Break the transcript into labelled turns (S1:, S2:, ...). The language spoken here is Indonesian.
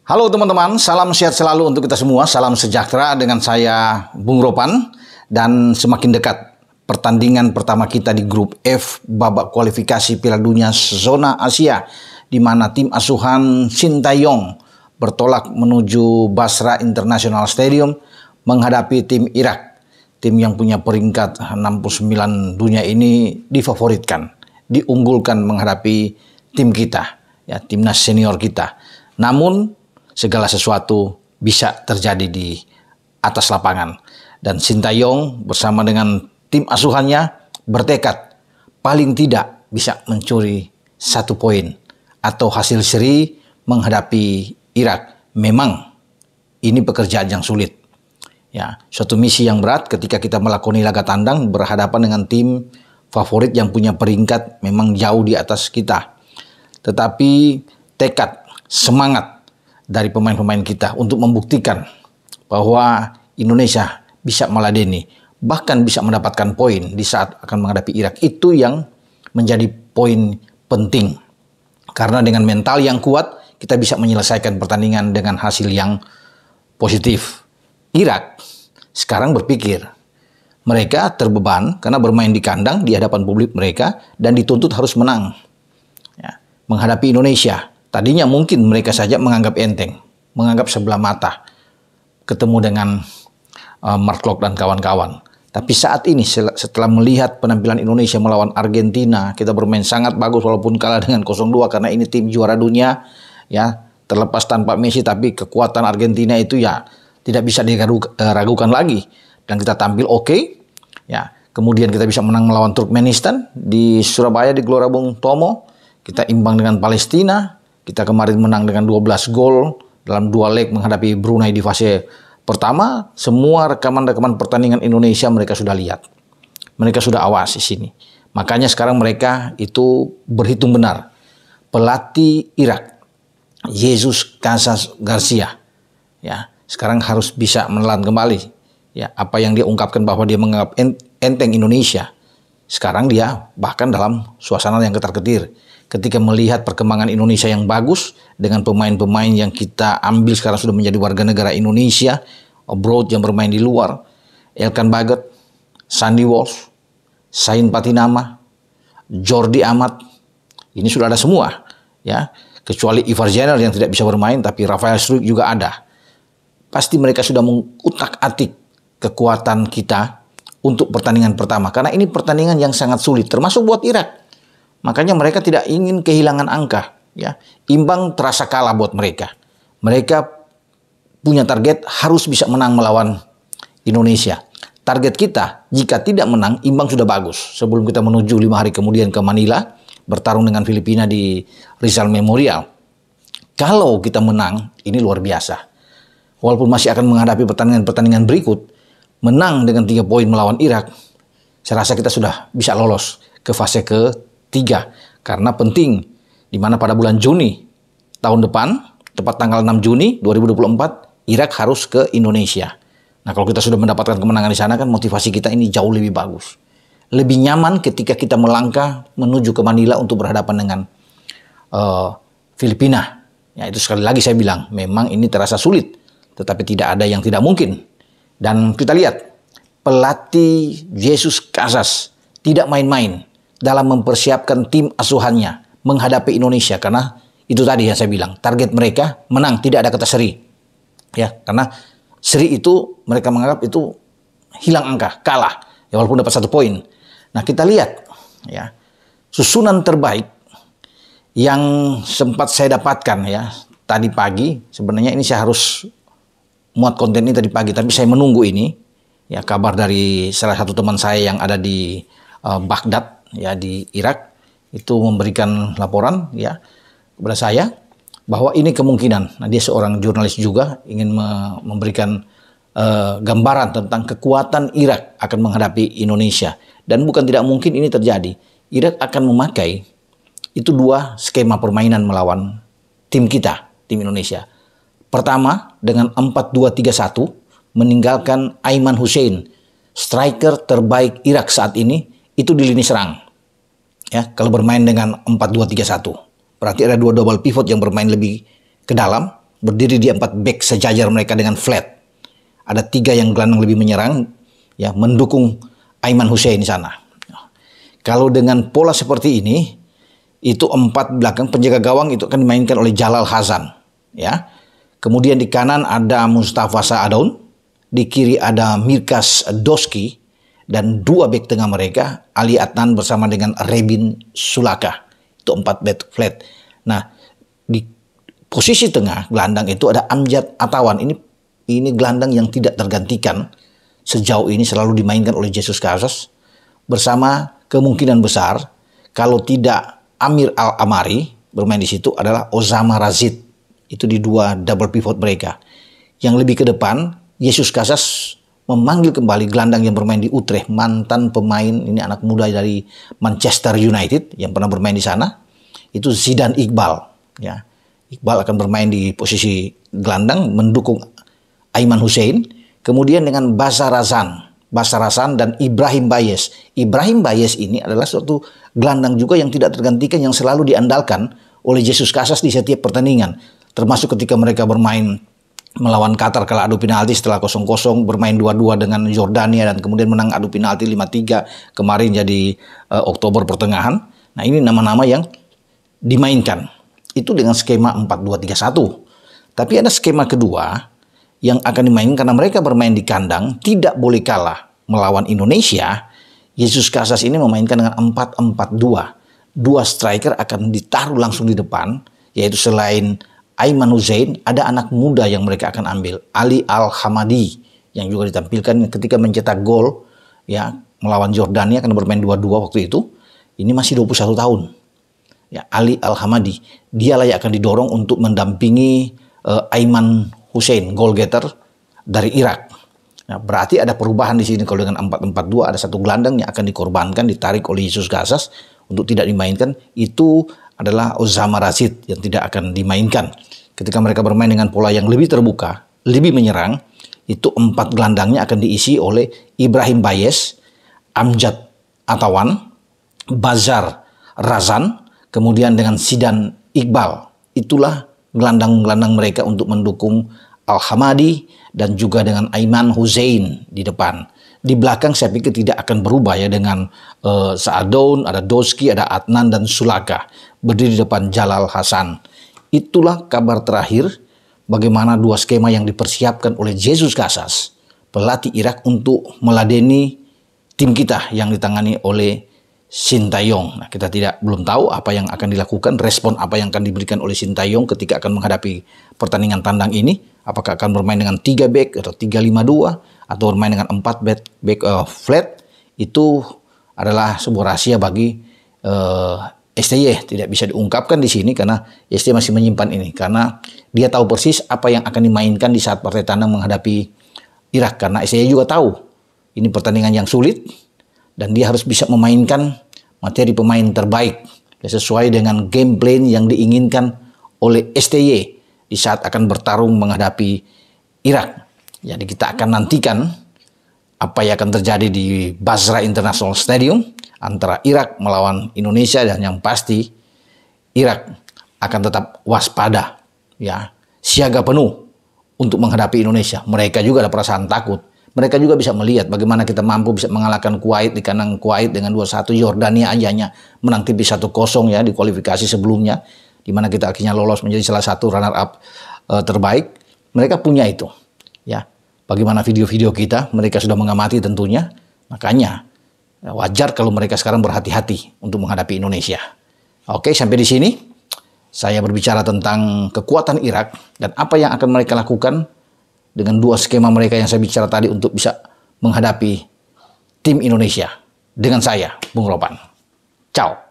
S1: Halo teman-teman, salam sehat selalu untuk kita semua, salam sejahtera dengan saya Bung Ropan. Dan semakin dekat pertandingan pertama kita di grup F babak kualifikasi Piala Dunia zona Asia, di mana tim asuhan Sintayong bertolak menuju Basra International Stadium menghadapi tim Irak. Tim yang punya peringkat 69 dunia ini difavoritkan, diunggulkan menghadapi tim kita, ya, timnas senior kita. Namun segala sesuatu bisa terjadi di atas lapangan. Dan Sintayong bersama dengan tim asuhannya bertekad paling tidak bisa mencuri 1 poin atau hasil seri menghadapi Irak. Memang ini pekerjaan yang sulit. Ya, suatu misi yang berat ketika kita melakoni laga tandang berhadapan dengan tim favorit yang punya peringkat memang jauh di atas kita. Tetapi tekad, semangat dari pemain-pemain kita untuk membuktikan bahwa Indonesia bisa meladeni, bahkan bisa mendapatkan poin di saat akan menghadapi Irak. Itu yang menjadi poin penting. Karena dengan mental yang kuat, kita bisa menyelesaikan pertandingan dengan hasil yang positif. Irak sekarang berpikir, mereka terbeban karena bermain di kandang di hadapan publik mereka dan dituntut harus menang. Ya, menghadapi Indonesia. Tadinya mungkin mereka saja menganggap enteng, menganggap sebelah mata ketemu dengan Mark Klok dan kawan-kawan. Tapi saat ini setelah melihat penampilan Indonesia melawan Argentina, kita bermain sangat bagus walaupun kalah dengan 0-2 karena ini tim juara dunia, ya, terlepas tanpa Messi, tapi kekuatan Argentina itu ya tidak bisa diragukan lagi. Dan kita tampil oke, ya. Kemudian kita bisa menang melawan Turkmenistan di Surabaya di Gelora Bung Tomo. Kita imbang dengan Palestina. Kita kemarin menang dengan 12 gol dalam 2 leg menghadapi Brunei di fase pertama. Semua rekaman-rekaman pertandingan Indonesia mereka sudah lihat. Mereka sudah awas di sini. Makanya sekarang mereka itu berhitung benar. Pelatih Irak, Jesus Casas Garcia, ya, sekarang harus bisa menelan kembali, ya, apa yang dia ungkapkan bahwa dia menganggap enteng Indonesia. Sekarang dia bahkan dalam suasana yang ketar-ketir. Ketika melihat perkembangan Indonesia yang bagus dengan pemain-pemain yang kita ambil sekarang sudah menjadi warga negara Indonesia, abroad yang bermain di luar, Elkan Bagot, Sandy Walsh, Sain Patinama, Jordi Amat, ini sudah ada semua, ya, kecuali Ivar Jenner yang tidak bisa bermain, tapi Rafael Struijk juga ada. Pasti mereka sudah mengutak-atik kekuatan kita untuk pertandingan pertama, karena ini pertandingan yang sangat sulit, termasuk buat Irak. Makanya mereka tidak ingin kehilangan angka, ya. Imbang terasa kalah buat mereka. Mereka punya target harus bisa menang melawan Indonesia. Target kita jika tidak menang, imbang sudah bagus. Sebelum kita menuju 5 hari kemudian ke Manila, bertarung dengan Filipina di Rizal Memorial. Kalau kita menang, ini luar biasa. Walaupun masih akan menghadapi pertandingan-pertandingan berikut, menang dengan 3 poin melawan Irak, saya rasa kita sudah bisa lolos ke fase ke-3, karena penting, di mana pada bulan Juni tahun depan, tepat tanggal 6 Juni 2024, Irak harus ke Indonesia. Nah, kalau kita sudah mendapatkan kemenangan di sana, kan motivasi kita ini jauh lebih bagus. Lebih nyaman ketika kita melangkah menuju ke Manila untuk berhadapan dengan Filipina. Ya, itu sekali lagi saya bilang, memang ini terasa sulit, tetapi tidak ada yang tidak mungkin. Dan kita lihat, pelatih Jesus Casas tidak main-main dalam mempersiapkan tim asuhannya menghadapi Indonesia, karena itu tadi yang saya bilang, target mereka menang, tidak ada kata seri, ya, karena seri itu mereka menganggap itu hilang angka, kalah, ya, walaupun dapat 1 poin. Nah, kita lihat, ya, susunan terbaik yang sempat saya dapatkan, ya, tadi pagi. Sebenarnya ini saya harus muat konten ini tadi pagi, tapi saya menunggu ini, ya, kabar dari salah satu teman saya yang ada di Baghdad, ya, di Irak, itu memberikan laporan, ya, kepada saya bahwa ini kemungkinan. Nah, dia seorang jurnalis juga, ingin memberikan gambaran tentang kekuatan Irak akan menghadapi Indonesia, dan bukan tidak mungkin ini terjadi. Irak akan memakai itu 2 skema permainan melawan tim kita, tim Indonesia. Pertama dengan 4-2-3-1, meninggalkan Aiman Hussein, striker terbaik Irak saat ini, itu di lini serang. Ya, kalau bermain dengan 4-2-3-1, berarti ada 2 double pivot yang bermain lebih ke dalam, berdiri di 4 back sejajar mereka dengan flat. Ada 3 yang gelandang lebih menyerang, ya, mendukung Aiman Hussein di sana. Kalau dengan pola seperti ini, itu 4 belakang penjaga gawang itu akan dimainkan oleh Jalal Hasan, ya. Kemudian di kanan ada Mustafa Sa'adon, di kiri ada Mirkas Doski, dan 2 bek tengah mereka Ali Adnan bersama dengan Rebin Sulaka. Itu 4 back flat. Nah, di posisi tengah gelandang itu ada Amjad Atawan. Ini gelandang yang tidak tergantikan. Sejauh ini selalu dimainkan oleh Jesus Casas bersama kemungkinan besar kalau tidak Amir Al-Amari bermain di situ adalah Osama Razid. Itu di 2 double pivot mereka. Yang lebih ke depan, Jesus Casas memanggil kembali gelandang yang bermain di Utrecht, mantan pemain, ini anak muda dari Manchester United yang pernah bermain di sana. Itu Zidane Iqbal, ya. Iqbal akan bermain di posisi gelandang mendukung Aiman Hussein. Kemudian dengan Basar Razan dan Ibrahim Bayes. Ibrahim Bayes ini adalah suatu gelandang juga yang tidak tergantikan, yang selalu diandalkan oleh Jesus Casas di setiap pertandingan. Termasuk ketika mereka bermain melawan Qatar kalah adu penalti setelah 0-0, bermain 2-2 dengan Jordania dan kemudian menang adu penalti 5-3 kemarin jadi Oktober pertengahan. Nah, ini nama-nama yang dimainkan. Itu dengan skema 4-2-3-1. Tapi ada skema kedua yang akan dimainkan karena mereka bermain di kandang, tidak boleh kalah melawan Indonesia. Jesus Casas ini memainkan dengan 4-4-2. 2 striker akan ditaruh langsung di depan, yaitu selain Aiman Hussein, ada anak muda yang mereka akan ambil, Ali Al-Hamadi, yang juga ditampilkan ketika mencetak gol, ya, melawan Jordania, karena bermain 2-2 waktu itu. Ini masih 21 tahun. Ya, Ali Al-Hamadi, dialah yang akan didorong untuk mendampingi Aiman Hussein, goal getter dari Irak. Nah, berarti ada perubahan di sini. Kalau dengan 4-4-2 ada satu gelandang yang akan dikorbankan, ditarik oleh Jesus Casas untuk tidak dimainkan. Itu adalah Osama Razid yang tidak akan dimainkan. Ketika mereka bermain dengan pola yang lebih terbuka, lebih menyerang, itu 4 gelandangnya akan diisi oleh Ibrahim Bayes, Amjad Atawan, Basar Razan, kemudian dengan Zidane Iqbal. Itulah gelandang-gelandang mereka untuk mendukung Al-Hamadi dan juga dengan Aiman Hussein di depan. Di belakang saya pikir tidak akan berubah ya, dengan Sa'adon, ada Doski, ada Adnan dan Sulaka. Berdiri di depan Jalal Hasan. Itulah kabar terakhir bagaimana 2 skema yang dipersiapkan oleh Jesus Casas, pelatih Irak, untuk meladeni tim kita yang ditangani oleh Sintayong. Nah, kita belum tahu apa yang akan dilakukan, respon apa yang akan diberikan oleh Sintayong ketika akan menghadapi pertandingan tandang ini. Apakah akan bermain dengan 3 back atau 3-5-2 atau bermain dengan 4 back flat? Itu adalah sebuah rahasia bagi STY. Tidak bisa diungkapkan di sini karena STY masih menyimpan ini, karena dia tahu persis apa yang akan dimainkan di saat partai tandang menghadapi Irak. Karena STY juga tahu ini pertandingan yang sulit dan dia harus bisa memainkan materi pemain terbaik sesuai dengan game plan yang diinginkan oleh STY di saat akan bertarung menghadapi Irak. Jadi kita akan nantikan apa yang akan terjadi di Basra International Stadium antara Irak melawan Indonesia, dan yang pasti Irak akan tetap waspada, ya, siaga penuh untuk menghadapi Indonesia. Mereka juga ada perasaan takut. Mereka juga bisa melihat bagaimana kita mampu bisa mengalahkan Kuwait di kandang Kuwait dengan 2-1. Jordania hanya menang tipis 1-0 ya di kualifikasi sebelumnya, di mana kita akhirnya lolos menjadi salah satu runner up terbaik. Mereka punya itu, ya. Bagaimana video-video kita, mereka sudah mengamati tentunya. Makanya wajar kalau mereka sekarang berhati-hati untuk menghadapi Indonesia. Oke, sampai di sini saya berbicara tentang kekuatan Irak dan apa yang akan mereka lakukan dengan 2 skema mereka yang saya bicara tadi untuk bisa menghadapi tim Indonesia. Dengan saya, Bung Ropan. Ciao.